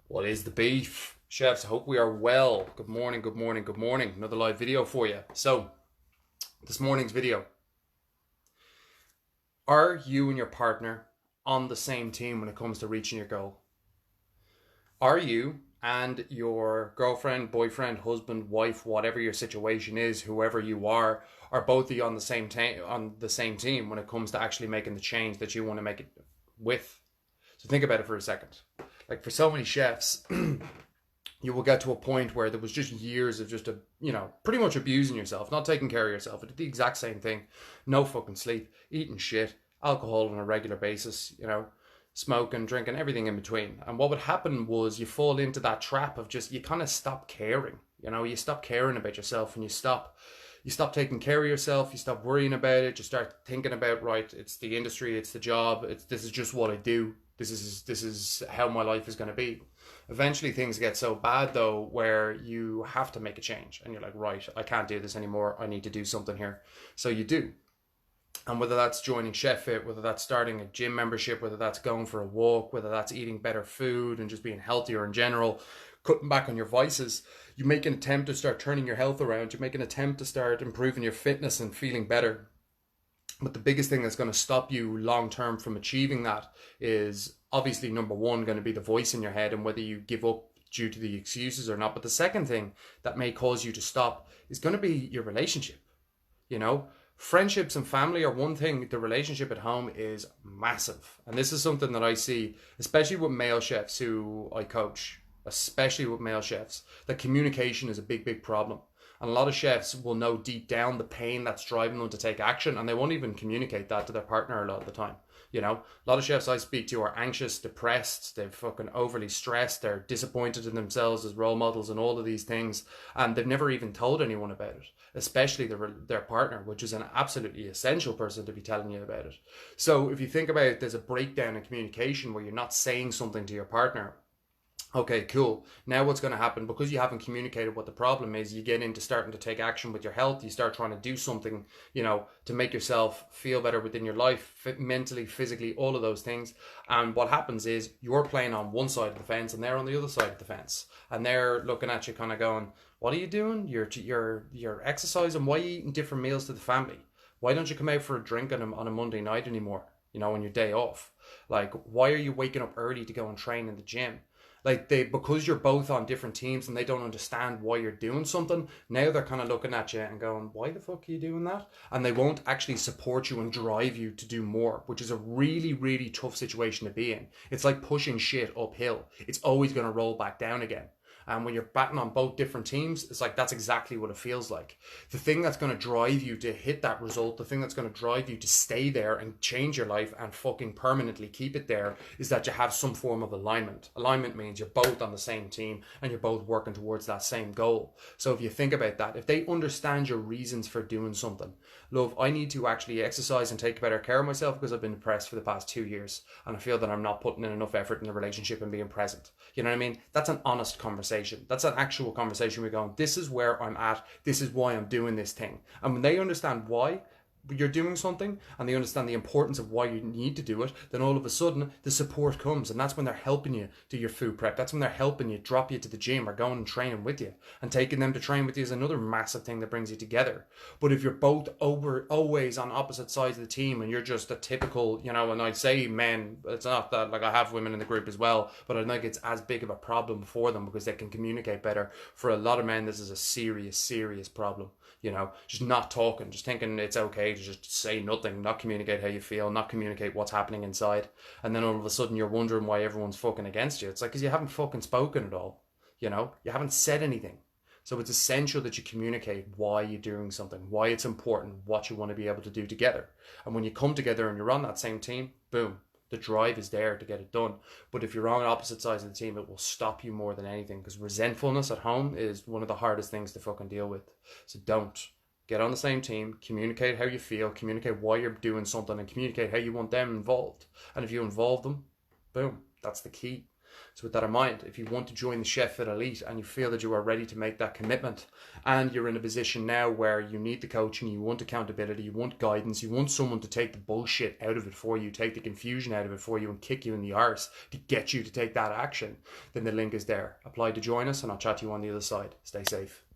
What is the beef? Chefs, I hope we are well. Good morning, good morning, good morning. Another live video for you. So, this morning's video. Are you and your partner on the same team when it comes to reaching your goal? Are you and your girlfriend, boyfriend, husband, wife, whatever your situation is, whoever you are both of you on the same team when it comes to actually making the change that you want to make it with? So think about it for a second. Like for so many chefs, you will get to a point where there was just years of just pretty much abusing yourself, not taking care of yourself. It did the exact same thing. No fucking sleep, eating shit, alcohol on a regular basis, smoking, drinking, everything in between. And what would happen was you fall into that trap of just, you kind of stop caring. You stop caring about yourself, and you stop taking care of yourself, you stop worrying about it, you start thinking about, right, it's the industry, it's the job, this is just what I do. This is how my life is going to be. Eventually things get so bad though where you have to make a change, and you're like, right, I can't do this anymore, I need to do something here. So you do. And whether that's joining Chef Fit, whether that's starting a gym membership, whether that's going for a walk, whether that's eating better food and just being healthier in general, cutting back on your vices, you make an attempt to start turning your health around, you make an attempt to start improving your fitness and feeling better. But the biggest thing that's going to stop you long term from achieving that is obviously number one going to be the voice in your head and whether you give up due to the excuses or not. But the second thing that may cause you to stop is going to be your relationship. You know, friendships and family are one thing, the relationship at home is massive. And this is something that I see, especially with male chefs who I coach, especially with male chefs, that communication is a big, big problem. And a lot of chefs will know deep down the pain that's driving them to take action, and they won't even communicate that to their partner a lot of the time. A lot of chefs I speak to are anxious, depressed, they're fucking overly stressed, they're disappointed in themselves as role models and all of these things, and they've never even told anyone about it, especially their partner, which is an absolutely essential person to be telling you about it. So if you think about it, there's a breakdown in communication where you're not saying something to your partner. Okay, cool. Now what's going to happen, because you haven't communicated what the problem is, you get into starting to take action with your health. You start trying to do something, to make yourself feel better within your life, mentally, physically, all of those things. And what happens is you're playing on one side of the fence and they're on the other side of the fence. And they're looking at you kind of going, what are you doing? You're exercising. Why are you eating different meals to the family? Why don't you come out for a drink on a Monday night anymore, on your day off? Like, why are you waking up early to go and train in the gym? Like, because you're both on different teams and they don't understand why you're doing something, now they're kind of looking at you and going, why the fuck are you doing that? And they won't actually support you and drive you to do more, which is a really, really tough situation to be in. It's like pushing shit uphill. It's always going to roll back down again. And when you're batting on both different teams, it's like that's exactly what it feels like. The thing that's going to drive you to hit that result, the thing that's going to drive you to stay there and change your life and fucking permanently keep it there, is that you have some form of alignment. Alignment means you're both on the same team and you're both working towards that same goal. So if you think about that, if they understand your reasons for doing something, love, I need to actually exercise and take better care of myself because I've been depressed for the past 2 years and I feel that I'm not putting in enough effort in the relationship and being present. You know what I mean? That's an honest conversation. That's an actual conversation. We're going, this is where I'm at. This is why I'm doing this thing. And when they understand why you're doing something and they understand the importance of why you need to do it, then all of a sudden the support comes, and that's when they're helping you do your food prep. That's when they're helping you drop you to the gym or going and training with you, and taking them to train with you is another massive thing that brings you together. But if you're both always on opposite sides of the team and you're just a typical, and I'd say men, it's not that, like, I have women in the group as well, but I think it's as big of a problem for them because they can communicate better. For a lot of men, this is a serious problem. Just not talking, just thinking it's okay to just say nothing, not communicate how you feel, not communicate what's happening inside. And then all of a sudden you're wondering why everyone's fucking against you. It's like, because you haven't fucking spoken at all. You haven't said anything. So it's essential that you communicate why you're doing something, why it's important, what you want to be able to do together. And when you come together and you're on that same team, boom, the drive is there to get it done. But if you're on opposite sides of the team, it will stop you more than anything, because resentfulness at home is one of the hardest things to fucking deal with. So don't. Get on the same team, communicate how you feel, communicate why you're doing something, and communicate how you want them involved. And if you involve them, boom, that's the key. So with that in mind, if you want to join the Sheffield Elite and you feel that you are ready to make that commitment, and you're in a position now where you need the coaching, you want accountability, you want guidance, you want someone to take the bullshit out of it for you, take the confusion out of it for you, and kick you in the arse to get you to take that action, then the link is there. Apply to join us, and I'll chat to you on the other side. Stay safe.